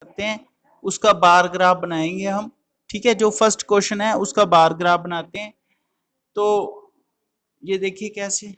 करते हैं, उसका बार ग्राफ बनाएंगे हम। ठीक है, जो फर्स्ट क्वेश्चन है उसका बार ग्राफ बनाते हैं। तो ये देखिए कैसे,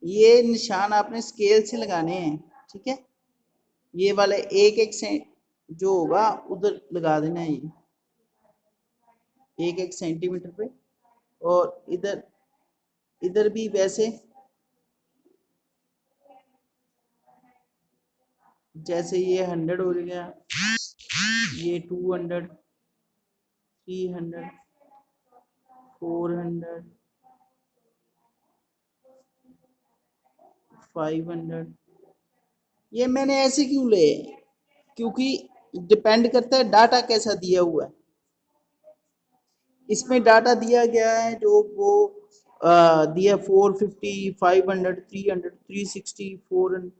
ये निशान आपने स्केल से लगाने हैं। ठीक है, ये वाले एक एक से जो होगा उधर लगा देना है, ये एक एक सेंटीमीटर पे, और इधर इधर भी वैसे, जैसे ये 100 हो गया, ये 200, 300, 400, 500। ये मैंने ऐसे क्यों ले, क्योंकि डिपेंड करता है डाटा कैसा दिया हुआ है। इसमें डाटा दिया गया है जो वो दिया 450, 500, 300, 360, 400।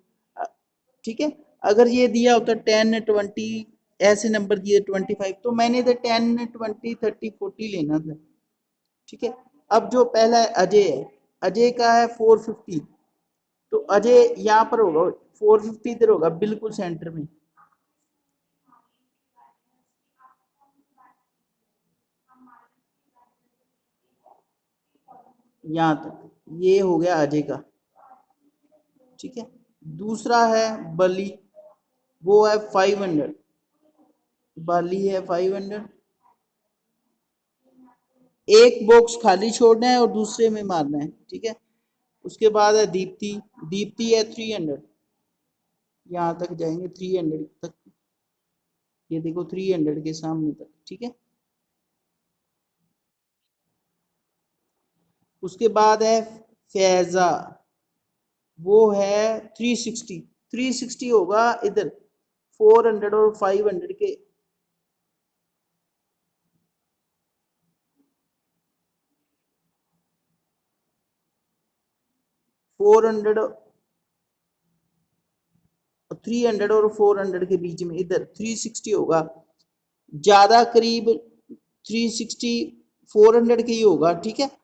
ठीक है, अगर ये दिया होता 10, 20, ऐसे नंबर दिए 25, तो मैंने तो 10, 20, 30, 40 लेना था। ठीक है, अब जो पहला है अजय है, अजय का है 450, तो अजय यहाँ पर होगा, 450 इधर होगा बिल्कुल सेंटर में, यहाँ तक ये हो गया अजय का। ठीक है, दूसरा है बली, वो है 500, बाली है 500। एक बॉक्स खाली छोड़ना है और दूसरे में मारना है। ठीक है, उसके बाद है दीप्ति, दीप्ति है 300, यहाँ तक जाएंगे 300 तक, ये देखो 300 के सामने तक। ठीक है, उसके बाद है फैजा, वो है 360, 360 होगा इधर 400 और 500 के, 400, 300 और 400 के बीच में, इधर 360 होगा, ज्यादा करीब 360 400 के ही होगा। ठीक है,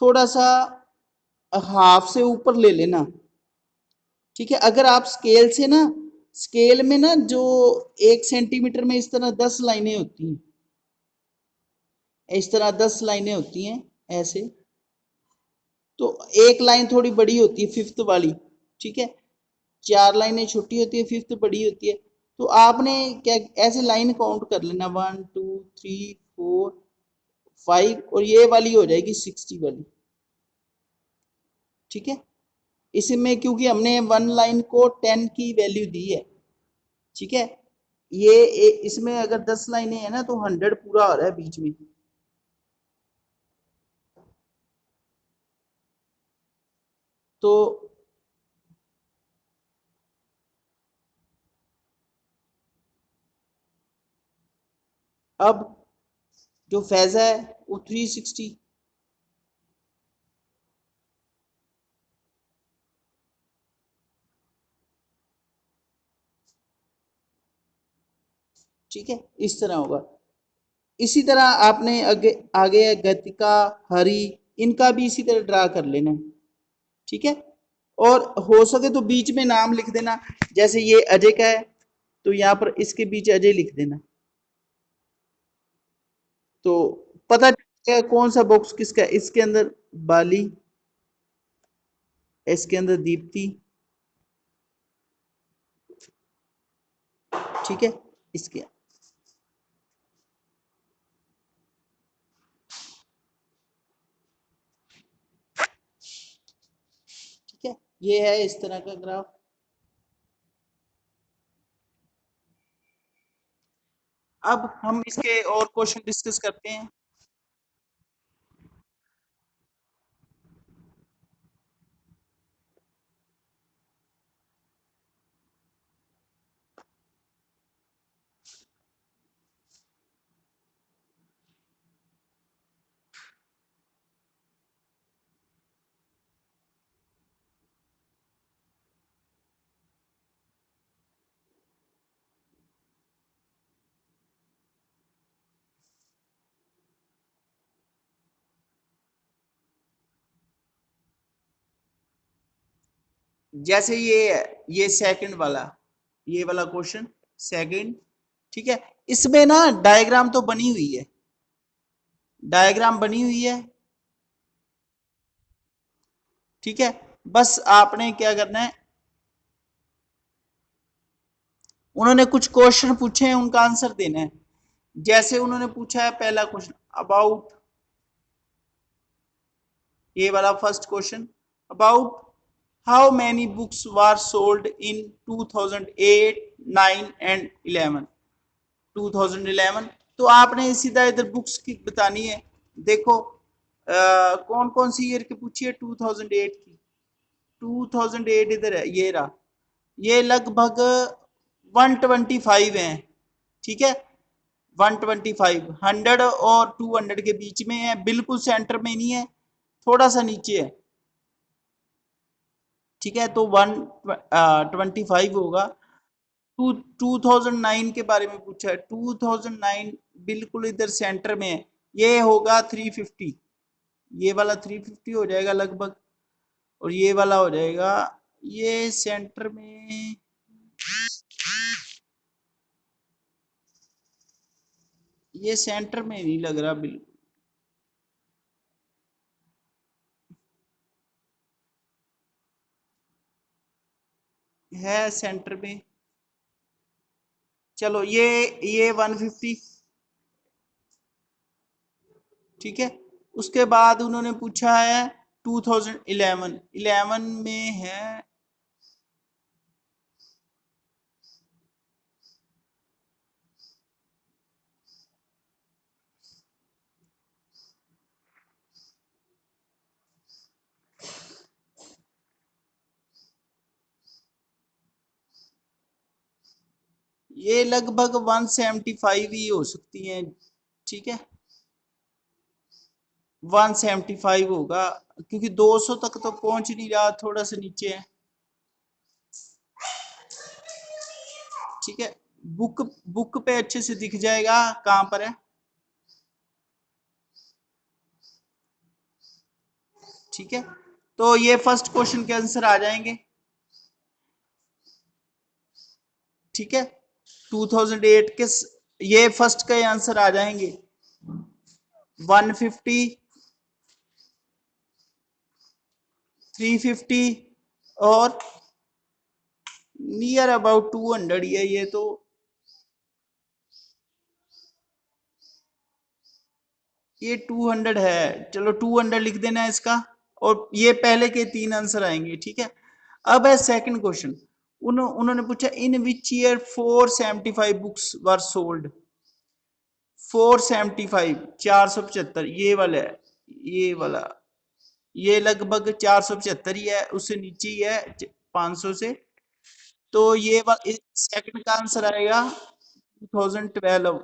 थोड़ा सा हाफ से ऊपर ले लेना। ठीक है, अगर आप स्केल से ना, स्केल में ना जो 1 सेंटीमीटर में इस तरह 10 लाइनें होती हैं, इस तरह 10 लाइनें होती हैं ऐसे, तो एक लाइन थोड़ी बड़ी होती है, फिफ्थ वाली। ठीक है, 4 लाइनें छोटी होती है, फिफ्थ बड़ी होती है। तो आपने क्या ऐसे लाइन काउंट कर लेना, 1, 2, 3, 4, 5, और ये वाली हो जाएगी 60 वाली। ठीक है, इसमें क्योंकि हमने वन लाइन को 10 की वैल्यू दी है। ठीक है, इसमें अगर 10 लाइनें हैं ना, तो 100 पूरा हो रहा है बीच में। तो अब जो फैजा है वो 360, ठीक है, इस तरह होगा। इसी तरह आपने आगे आगे गतिका, हरि, इनका भी इसी तरह ड्रा कर लेना है। ठीक है, और हो सके तो बीच में नाम लिख देना, जैसे ये अजय का है, तो यहाँ पर इसके बीच अजय लिख देना। तो पता चलेगा कौन सा बॉक्स किसका है। इसके अंदर बाली, इसके अंदर दीप्ति, ठीक है। इसके ठीक है, ये है इस तरह का ग्राफ। अब हम इसके और क्वेश्चन डिस्कस करते हैं। जैसे ये सेकंड वाला, ये वाला क्वेश्चन सेकंड, ठीक है। इसमें ना डायग्राम तो बनी हुई है, डायग्राम बनी हुई है, ठीक है। बस आपने क्या करना है, उन्होंने कुछ क्वेश्चन पूछे हैं, उनका आंसर देना है। जैसे उन्होंने पूछा है पहला क्वेश्चन अबाउट, ये वाला first question, about how many books were sold in 2008, 9 and 11, 2011। तो आपने सीधा इधर बुक्स की बतानी है। देखो कौन कौन सी ईयर की पूछी है, 2008 की। 2008 इधर है, ये रहा। ये लगभग 125 है, ठीक है। 125, 100 और 200 के बीच में है, बिल्कुल सेंटर में नहीं है, थोड़ा सा नीचे है, ठीक है। तो 125 होगा। 2009 के बारे में पूछा है, 2009 बिल्कुल इधर सेंटर में है, ये होगा 350, ये वाला 350 हो जाएगा लगभग, और ये वाला हो जाएगा, ये सेंटर में, ये सेंटर में नहीं लग रहा बिल्कुल, है सेंटर में। चलो ये 150, ठीक है। उसके बाद उन्होंने पूछा है 2011, 11 में है, ये लगभग 175 ही हो सकती है, ठीक है। 175 होगा, क्योंकि 200 तक तो पहुंच नहीं रहा, थोड़ा सा नीचे है, ठीक है। बुक बुक पे अच्छे से दिख जाएगा कहां पर है, ठीक है। तो ये फर्स्ट क्वेश्चन के आंसर आ जाएंगे, ठीक है। 2008 के ये फर्स्ट का आंसर आ जाएंगे, 150, 350 और नियर अबाउट 200 ही है ये तो। ये 200 है, चलो 200 लिख देना है इसका, और ये पहले के 3 आंसर आएंगे, ठीक है। अब है सेकंड क्वेश्चन, उन्होंने पूछा in which year 475 books were sold, 475, 475, ये वाला है, ये वाला, ये लगभग 475 ही है, उससे नीचे ही है 500 से। तो ये सेकंड का आंसर आएगा 2012,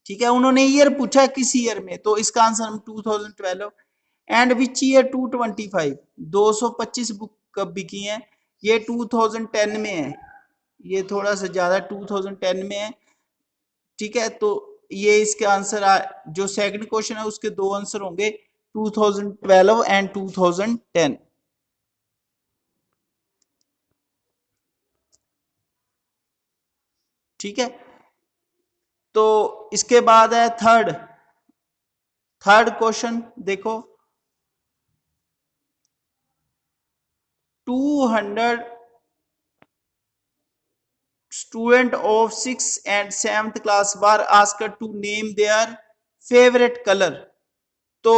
ठीक है। उन्होंने ईयर पूछा किस ईयर में, तो इसका आंसर हम 2012। एंड विच ईयर 225, 225 बुक कब बिकी हैं, ये 2010 में है, ये थोड़ा सा ज्यादा 2010 में है, ठीक है। तो ये इसके आंसर जो सेकंड क्वेश्चन है उसके दो आंसर होंगे, 2012 एंड 2010। ठीक है। तो इसके बाद है थर्ड क्वेश्चन देखो, 200 student of 6th and 7th class were asked to name their favorite color। तो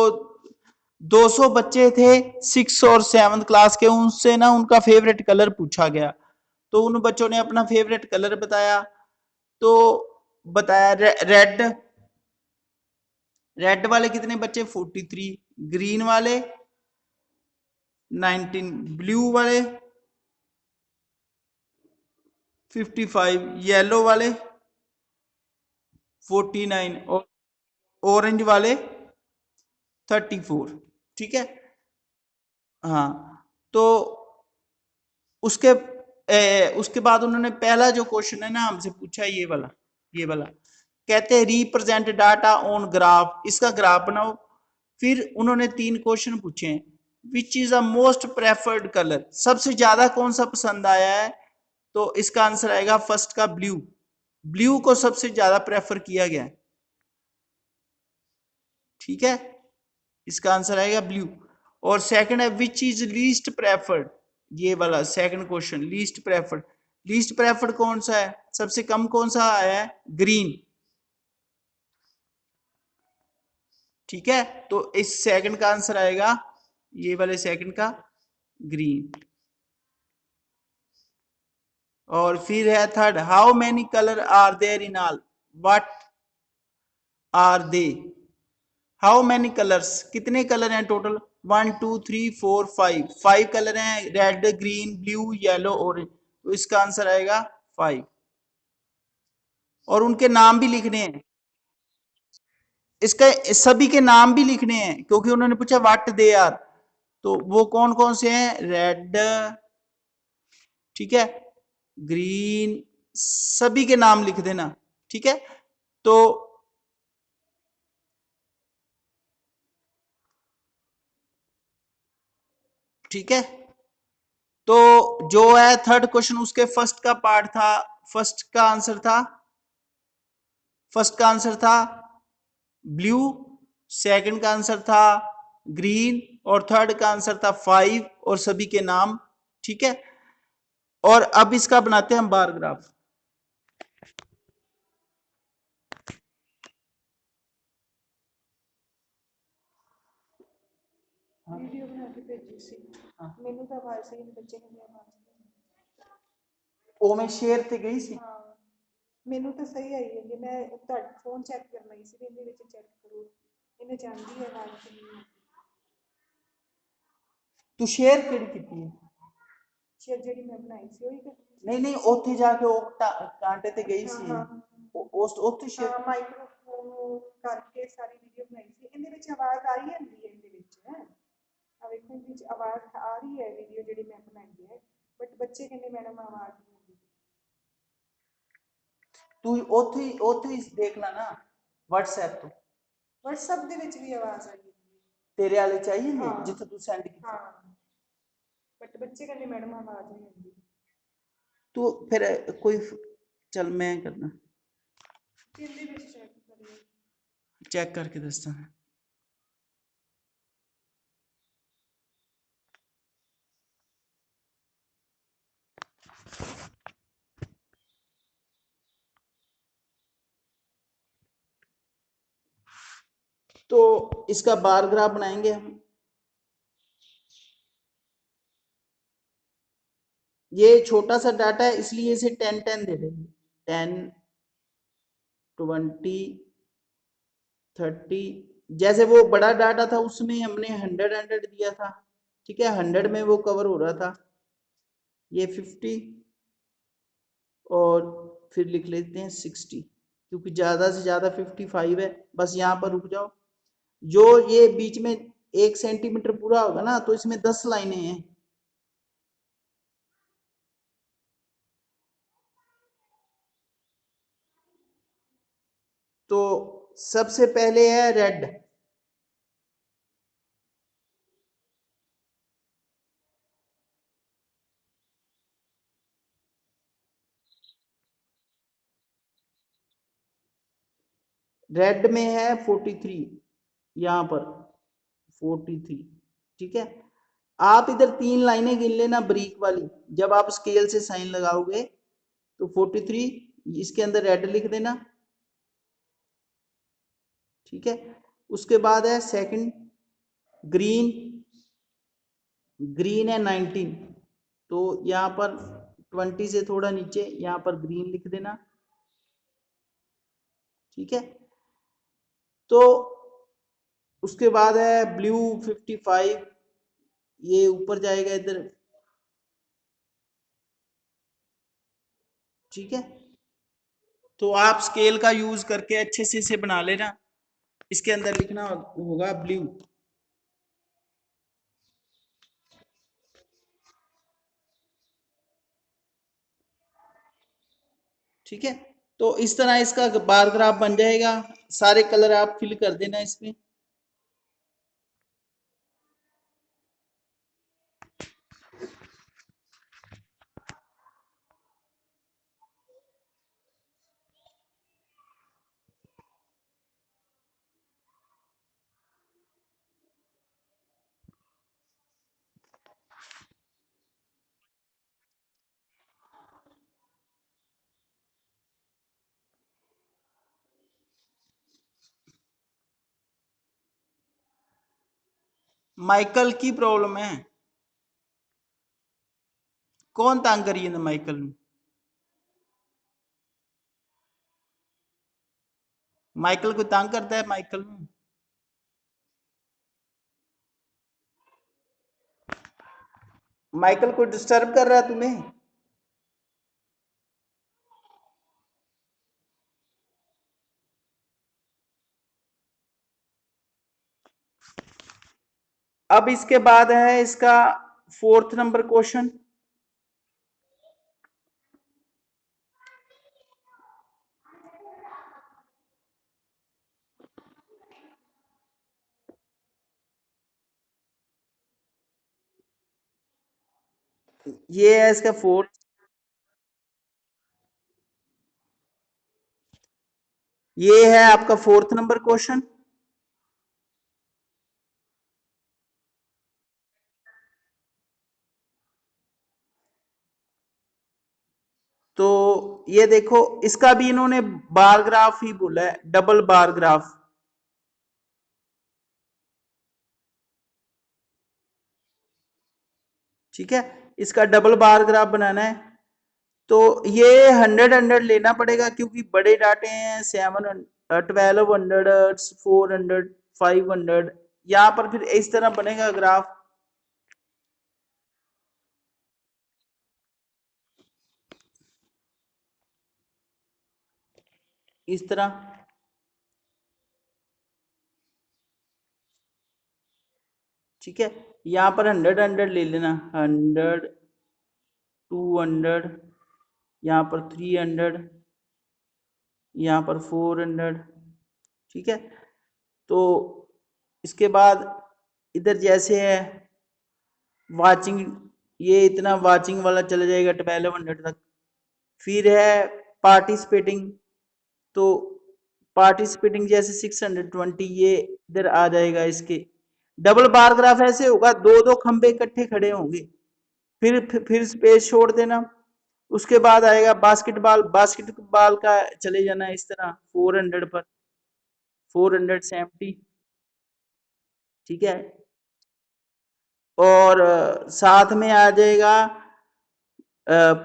200 बच्चे थे 6 और 7th क्लास के, उनसे ना उनका फेवरेट कलर पूछा गया। तो उन बच्चों ने अपना फेवरेट कलर बताया। तो बताया रेड वाले कितने बच्चे 43, ग्रीन वाले 19, ब्लू वाले 55, येलो वाले 49 और ऑरेंज वाले 34। ठीक है। हाँ, तो उसके उसके बाद उन्होंने पहला जो क्वेश्चन है ना हमसे पूछा, ये वाला कहते हैं रिप्रेजेंट डाटा ऑन ग्राफ, इसका ग्राफ बनाओ। फिर उन्होंने 3 क्वेश्चन पूछे हैं, which is a most preferred colour, सबसे ज्यादा कौन सा पसंद आया है। तो इसका आंसर आएगा फर्स्ट का ब्लू, ब्लू को सबसे ज्यादा प्रेफर किया गया। ठीक है, इसका आंसर आएगा ब्लू। और सेकंड है विच इज लीस्ट प्रेफर्ड, ये वाला सेकंड क्वेश्चन, लीस्ट प्रेफर्ड कौन सा है, सबसे कम कौन सा आया है, ग्रीन। ठीक है, तो इस सेकंड का आंसर आएगा, ये वाले सेकंड का ग्रीन। और फिर है third, how many colour are there in all, what are they, how many colours, कितने कलर हैं टोटल, 1 2 3 4 5, 5 कलर हैं, red green blue yellow orange. तो इसका आंसर आएगा 5। और उनके नाम भी लिखने हैं, इसका सभी के नाम भी लिखने हैं, क्योंकि उन्होंने पूछा व्हाट दे आर। तो वो कौन कौन से हैं, रेड, ठीक है, ग्रीन, सभी के नाम लिख देना। ठीक है, तो ठीक है, तो जो है थर्ड क्वेश्चन उसके फर्स्ट का पार्ट था, फर्स्ट का आंसर था ब्लू, सेकंड का आंसर था ग्रीन, और थर्ड का आंसर था 5 और सभी के नाम। ठीक है, और अब इसका बनाते हैं हम बार ग्राफ। वीडियो बना के भेजी सी, ਮੈਨੂੰ ਤਾਂ ਆਵਾਜ਼ ਸਹੀ ਬੱਚੇ ਨੂੰ ਆਵਾਜ਼ ਉਹ ਮੈਂ ਸ਼ੇਅਰ ਤੇ ਗਈ ਸੀ। ਹਾਂ ਮੈਨੂੰ ਤਾਂ ਸਹੀ ਆਈ ਹੈ, ਮੈਂ ਤੁਹਾਡਾ ਫੋਨ ਚੈੱਕ ਕਰਨਾ ਸੀ ਵੀ ਇਹਦੇ ਵਿੱਚ ਚੈੱਕ ਕਰੋ, ਇਹਨੇ ਜਾਂਦੀ ਹੈ ਆਵਾਜ਼ ਕਿੰਨੀ। ਤੂੰ ਸ਼ੇਅਰ ਕਿਹੜੀ ਕੀਤੀ ਹੈ, ਸ਼ੇਅਰ ਜਿਹੜੀ ਮੈਂ ਬਣਾਈ ਸੀ ਉਹੀ ਕਰ, ਨਹੀਂ ਨਹੀਂ ਉੱਥੇ ਜਾ ਕੇ ਉਹ ਕਾਂਟੇ ਤੇ ਗਈ ਸੀ, ਉਸ ਉੱਥੇ ਸ਼ੇਅਰ। ਹਾਂ ਮਾਈਕ੍ਰੋਫੋਨ ਕਰਕੇ ਸਾਰੀ ਵੀਡੀਓ ਬਣਾਈ ਸੀ, ਇਹਦੇ ਵਿੱਚ ਆਵਾਜ਼ ਆ ਰਹੀ ਹੁੰਦੀ ਹੈ, ਇਹਦੇ ਵਿੱਚ ਆ ਵੇਖੋ ਇਹਦੇ ਵਿੱਚ ਆਵਾਜ਼ ਆ ਰਹੀ ਹੈ ਵੀਡੀਓ ਜਿਹੜੀ ਮੈਂ ਬਣਾਈ ਹੈ, ਬਟ ਬੱਚੇ ਕਹਿੰਦੇ ਮੈਡਮ ਆਵਾਜ਼ ਨਹੀਂ ਆਉਂਦੀ। ਤੂੰ ਉੱਥੇ ਹੀ ਦੇਖ ਲੈ ਨਾ WhatsApp ਤੋਂ, WhatsApp ਦੇ ਵਿੱਚ ਵੀ ਆਵਾਜ਼ ਆਈ ਜਾਂਦੀ ਹੈ, ਤੇਰੇ ਵਾਲੇ ਚ ਆਈ ਜਾਂਦੀ ਹੈ ਜਿੱਥੇ ਤੂੰ ਸੈਂਡ ਕੀਤੀ। ਹਾਂ ਬਟ ਬੱਚੇ ਕਹਿੰਦੇ ਮੈਡਮ ਆਵਾਜ਼ ਨਹੀਂ ਆਉਂਦੀ। ਤੂੰ ਫਿਰ ਕੋਈ ਚੱਲ ਮੈਂ ਕਰਨਾ, ਇਹਦੇ ਵਿੱਚ ਚੈੱਕ ਕਰਿਓ, ਚੈੱਕ ਕਰਕੇ ਦੱਸਦਾ। तो इसका बार ग्राफ बनाएंगे हम। ये छोटा सा डाटा है इसलिए इसे 10 10 दे देंगे, 10 20 30। जैसे वो बड़ा डाटा था उसमें हमने 100 दिया था। ठीक है, 100 में वो कवर हो रहा था, ये 50 और फिर लिख लेते हैं 60, क्योंकि ज्यादा से ज्यादा 55 है। बस यहाँ पर रुक जाओ, जो ये बीच में 1 सेंटीमीटर पूरा होगा ना तो इसमें 10 लाइनें हैं। तो सबसे पहले है रेड, रेड में है 43, यहां पर 43, ठीक है। आप इधर 3 लाइनें गिन लेना ब्रीक वाली, जब आप स्केल से साइन लगाओगे तो 43 इसके अंदर रेड लिख देना, ठीक है। उसके बाद है सेकंड ग्रीन, ग्रीन है 19, तो यहाँ पर 20 से थोड़ा नीचे यहाँ पर ग्रीन लिख देना, ठीक है। तो उसके बाद है ब्लू 55, ये ऊपर जाएगा इधर, ठीक है। तो आप स्केल का यूज करके अच्छे से इसे बना लेना। इसके अंदर लिखना होगा ब्लू, ठीक है। तो इस तरह इसका बार ग्राफ बन जाएगा। सारे कलर आप फिल कर देना इसमें। माइकल की प्रॉब्लम है, कौन तंग करिए ना माइकल ਨੂੰ? माइकल को तंग करता है माइकल ਨੂੰ? माइकल को डिस्टर्ब कर रहा है तुम्हें? अब इसके बाद है इसका 4th नंबर क्वेश्चन। ये है इसका 4th, ये है आपका 4th नंबर क्वेश्चन। तो ये देखो इसका भी इन्होंने बार ग्राफ ही बोला है, डबल बार ग्राफ, ठीक है। इसका डबल बार ग्राफ बनाना है। तो ये 100 लेना पड़ेगा क्योंकि बड़े डाटे हैं, 1200, 400, 500, यहाँ पर फिर इस तरह बनेगा ग्राफ, इस तरह, ठीक है। यहाँ पर 100 ले लेना, 100, 200, यहाँ पर 300, यहाँ पर 400, ठीक है। तो इसके बाद इधर जैसे है वाचिंग, ये इतना वाचिंग वाला चला जाएगा 1200 तक। फिर है पार्टिसिपेटिंग, तो पार्टिसिपेटिंग जैसे 620, ये इधर आ जाएगा। इसके डबल बार ग्राफ ऐसे होगा, दो दो खंबे इकट्ठे खड़े होंगे, फिर स्पेस छोड़ देना। उसके बाद आएगा बास्केटबॉल, बास्केटबॉल का चले जाना इस तरह 400 पर, 470, ठीक है। और साथ में आ जाएगा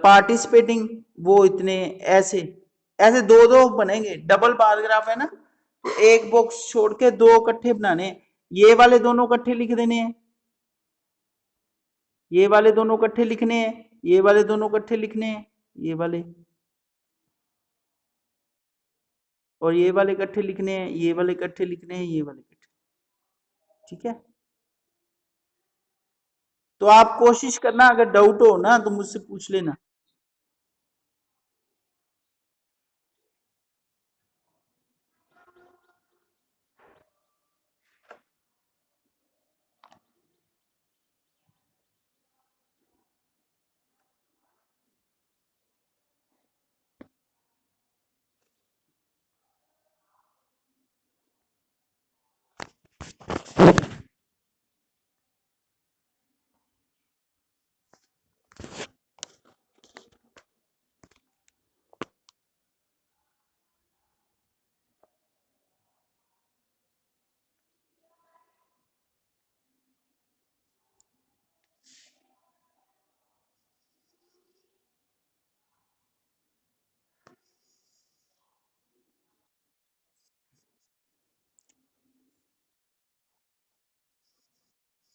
पार्टिसिपेटिंग, वो इतने, ऐसे ऐसे दो दो बनेंगे, डबल बार ग्राफ है ना, तो एक बॉक्स छोड़ के दो इकट्ठे बनाने हैं। ये वाले दोनों इकट्ठे लिख देने हैं, ये वाले दोनों इकट्ठे लिखने हैं, ये वाले दोनों इकट्ठे लिखने हैं, ये वाले, और ये वाले इकट्ठे लिखने हैं, ये वाले इकट्ठे लिखने हैं, ये वाले इकट्ठे, ठीक है। तो आप कोशिश करना, अगर डाउट हो ना तो मुझसे पूछ लेना।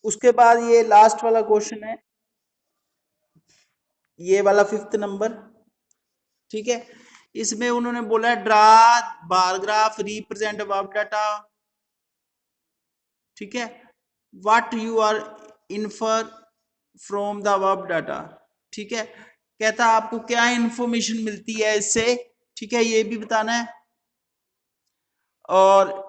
उसके बाद ये लास्ट वाला क्वेश्चन है, ये वाला 5th नंबर, ठीक है। इसमें उन्होंने बोला है draw bar graph represent above data, ठीक है। What you are infer from the above data, ठीक है। कहता है आपको क्या इंफॉर्मेशन मिलती है इससे, ठीक है, ये भी बताना है। और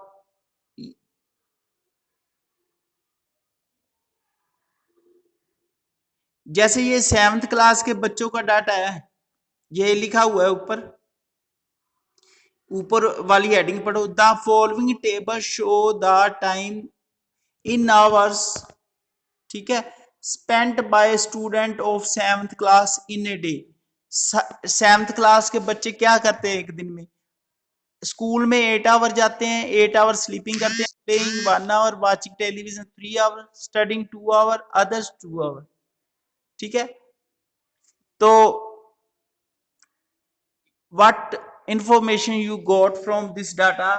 जैसे ये 7th क्लास के बच्चों का डाटा है, ये लिखा हुआ है ऊपर, ऊपर वाली हेडिंग पढ़ो, the following table show the time in hours, ठीक है, spent by student of 7th class in a day. 7th class के बच्चे क्या करते हैं एक दिन में, स्कूल में 8 आवर जाते हैं, 8 आवर स्लीपिंग करते हैं, playing 1 hour, watching television 3 hour, studying 2 hour, others 2 hour, ठीक है। तो what information you got from this data,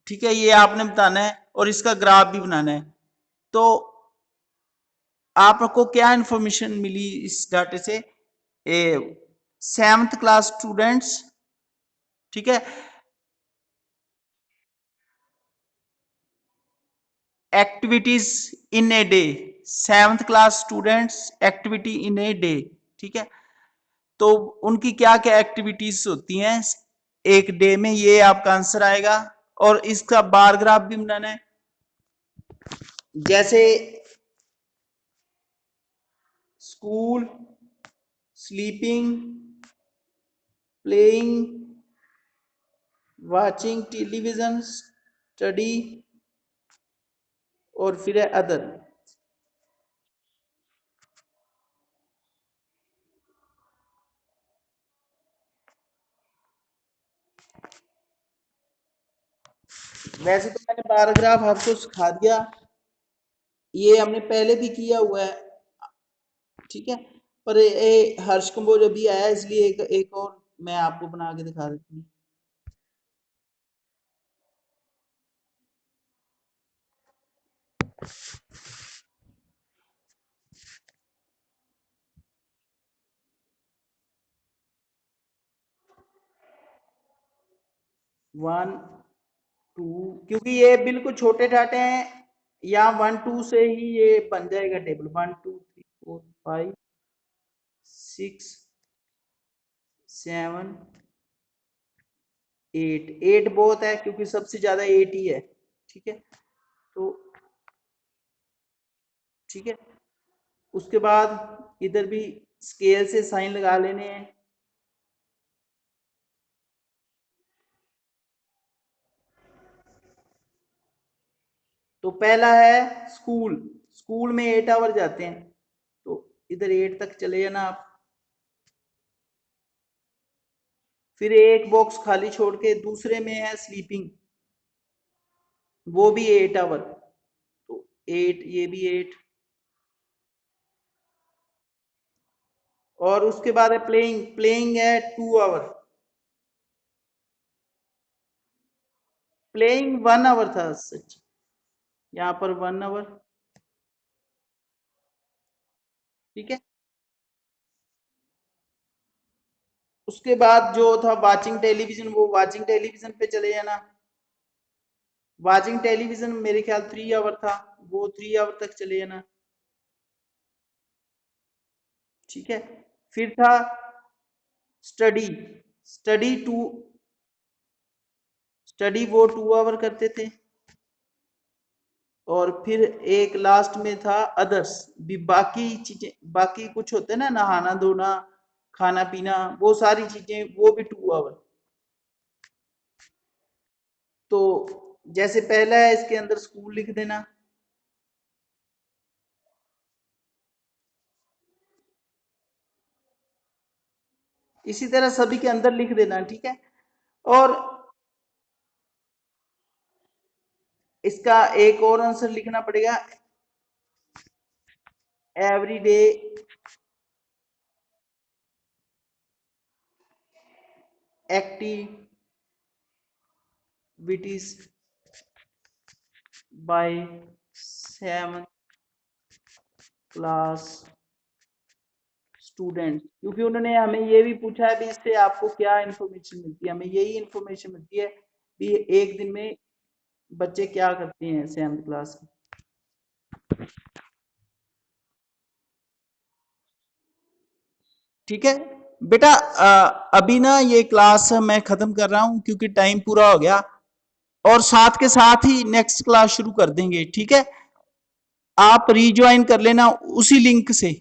ठीक है, ये आपने बताना है और इसका ग्राफ भी बनाना है। तो आपको क्या इंफॉर्मेशन मिली इस डाटे से, 7th क्लास स्टूडेंट्स, ठीक है, activities in a day, 7th class students activity in a day, ठीक है। तो उनकी क्या क्या एक्टिविटीज होती हैं एक डे में, ये आपका आंसर आएगा। और इसका बार ग्राफ भी बनाना है, जैसे school, sleeping, playing, watching television, study और फिर है अदर। वैसे तो मैंने पैराग्राफ आपको सिखा दिया, ये हमने पहले भी किया हुआ है, ठीक है। पर ये हर्ष कंबोज अभी आया इसलिए एक और मैं आपको बना के दिखा देती हूँ। 1 2, क्योंकि ये बिल्कुल छोटे डाटे हैं, या 1 2 से ही ये बन जाएगा टेबल, 1 2 3 4 5 6 7 8, 8 बहुत है क्योंकि सबसे ज्यादा 8 ही है, ठीक है। तो ठीक है, उसके बाद इधर भी स्केल से साइन लगा लेने हैं। तो पहला है स्कूल, स्कूल में 8 आवर जाते हैं, तो इधर 8 तक चले जाना आप। फिर एक बॉक्स खाली छोड़ के दूसरे में है स्लीपिंग, वो भी 8 आवर, तो 8, ये भी 8। और उसके बाद है प्लेइंग, प्लेइंग है 2 आवर, प्लेइंग 1 आवर था सच, यहाँ पर 1 आवर, ठीक है। उसके बाद जो था वाचिंग टेलीविजन, वो वाचिंग टेलीविजन पे चले जाना। वाचिंग टेलीविजन मेरे ख्याल 3 आवर था, वो 3 आवर तक चले जाना, ठीक है। फिर था स्टडी, स्टडी 2, स्टडी वो 2 आवर करते थे। और फिर एक लास्ट में था अदर्स, भी बाकी चीजें, बाकी कुछ होते हैं ना, नहाना धोना, खाना पीना, वो सारी चीजें, वो भी 2 आवर। तो जैसे पहला है इसके अंदर स्कूल लिख देना, इसी तरह सभी के अंदर लिख देना, ठीक है। और इसका एक और आंसर लिखना पड़ेगा, every day activities by 7 class student, क्योंकि उन्होंने हमें ये भी पूछा है भी इससे आपको क्या इन्फॉर्मेशन मिलती है, हमें यही इन्फॉर्मेशन मिलती है भी एक दिन में बच्चे क्या करते हैं 7th क्लास में। ठीक है बेटा, अभी ना ये क्लास मैं खत्म कर रहा हूं क्योंकि टाइम पूरा हो गया, और साथ के साथ ही नेक्स्ट क्लास शुरू कर देंगे, ठीक है। आप रीज्वाइन कर लेना उसी लिंक से,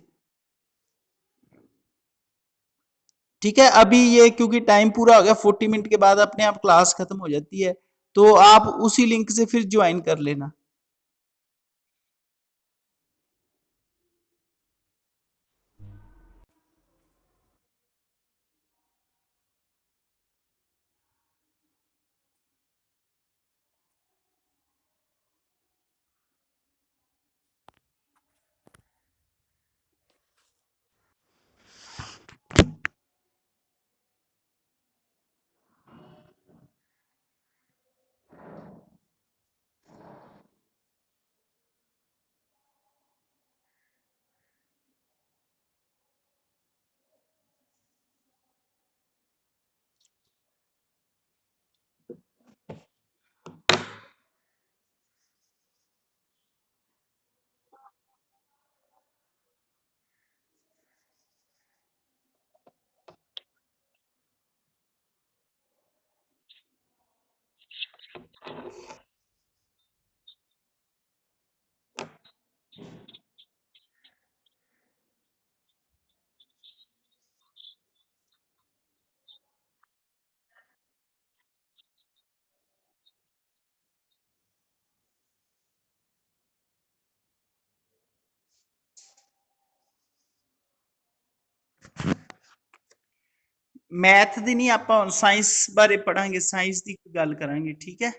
ठीक है। अभी ये क्योंकि टाइम पूरा हो गया, 40 मिनट के बाद अपने आप क्लास खत्म हो जाती है, तो आप उसी लिंक से फिर ज्वाइन कर लेना। मैथ दी नहीं, आप साइंस बारे पढ़ांगे, साइंस दी गल करांगे, ठीक है।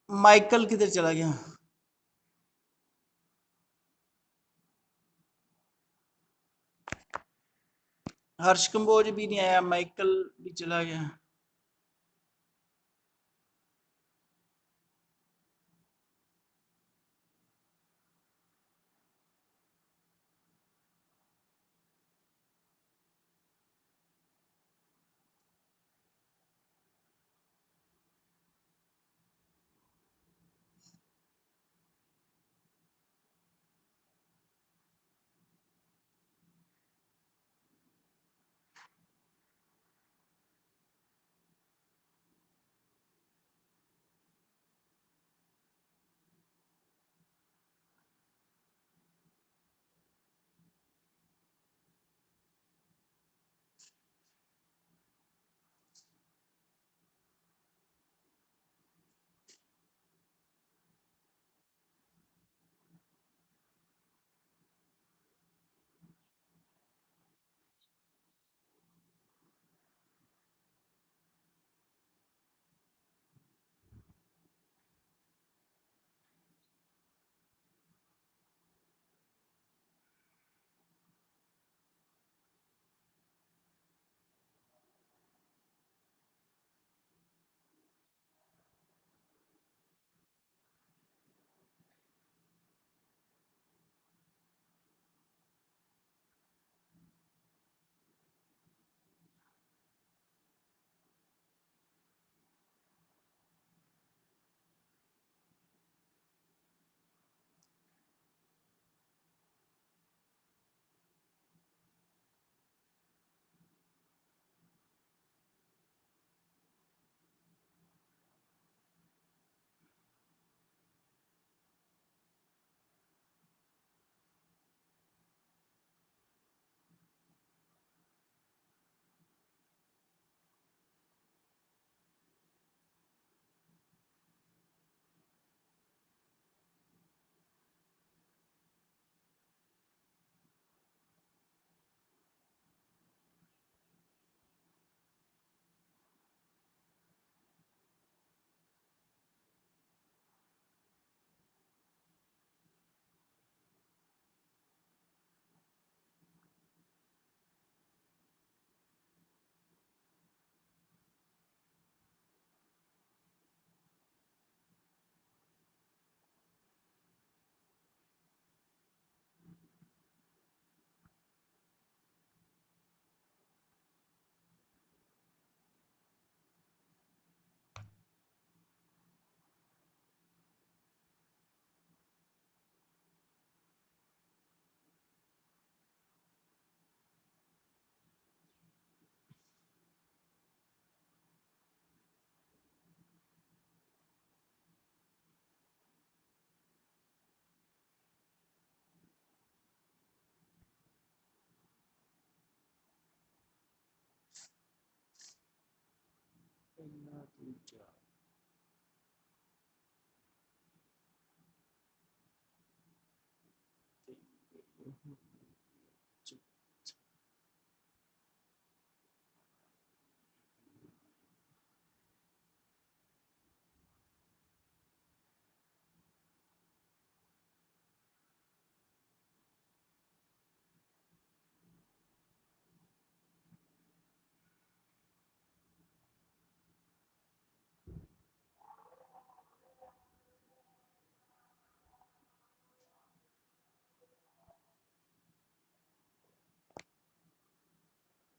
माइकल किधर चला गया? हर्ष कंबोज भी नहीं आया, माइकल भी चला गया।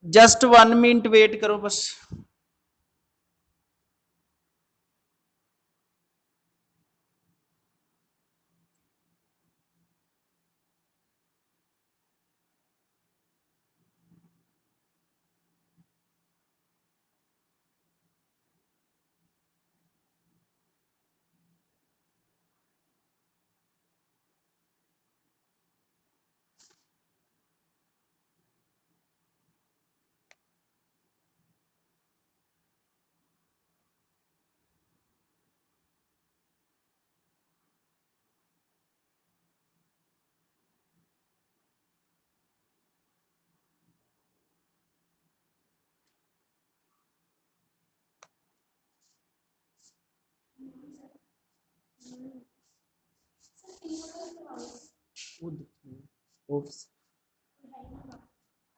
जस्ट 1 मिनट वेट करो बस।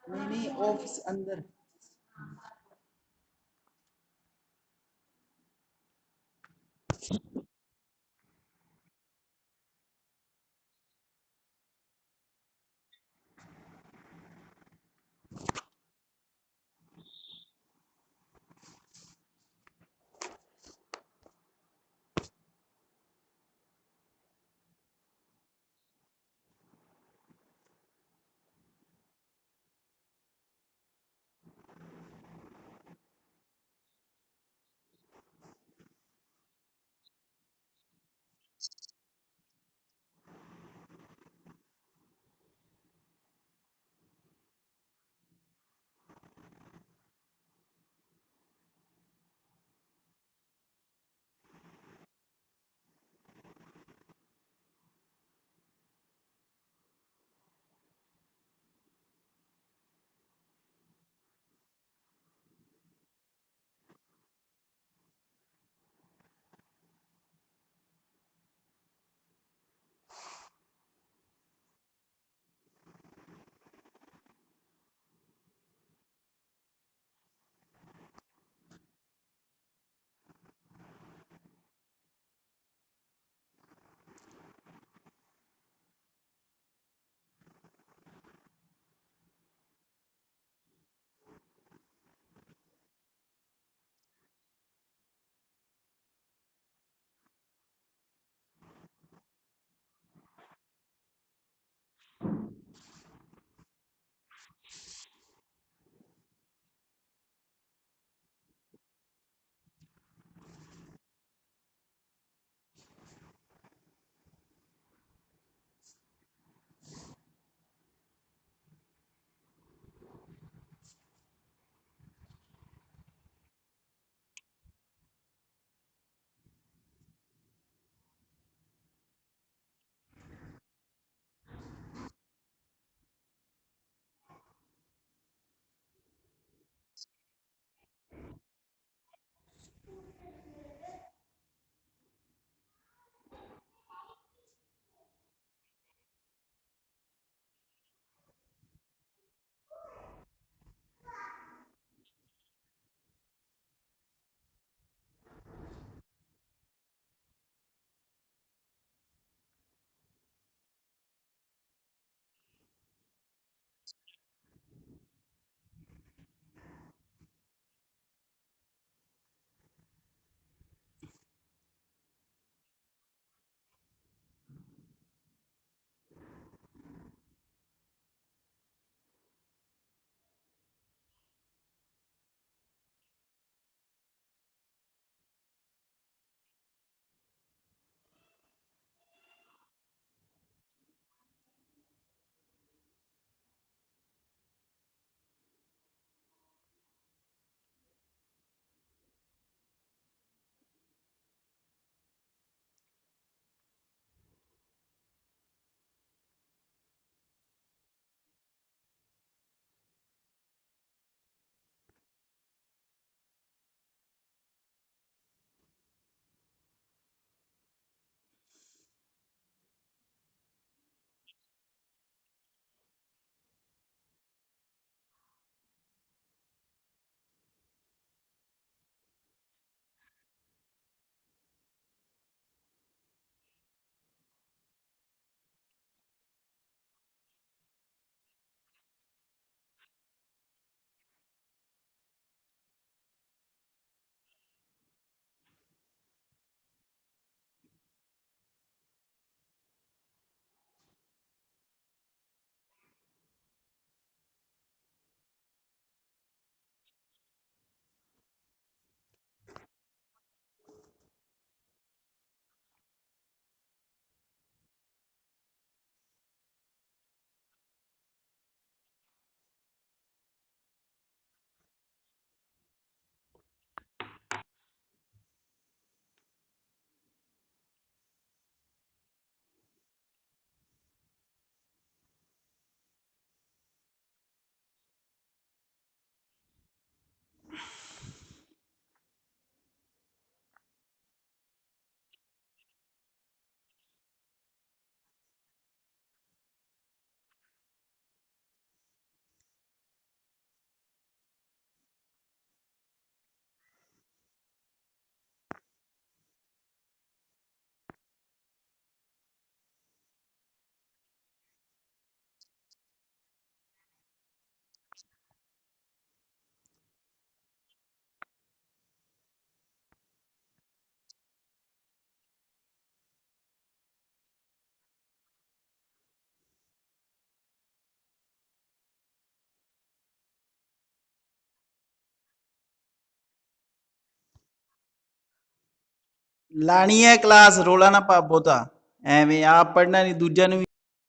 नहीं नहीं, ऑफिस अंदर। ਲਾਣੀ ਹੈ ਕਲਾਸ, ਰੋਲਾ ਨਾ ਪਾ ਬਹੁਤਾ, ਐਵੇਂ ਆਪ ਪੜ੍ਹਨਾ ਨਹੀਂ ਦੂਜਿਆਂ ਨੂੰ ਵੀ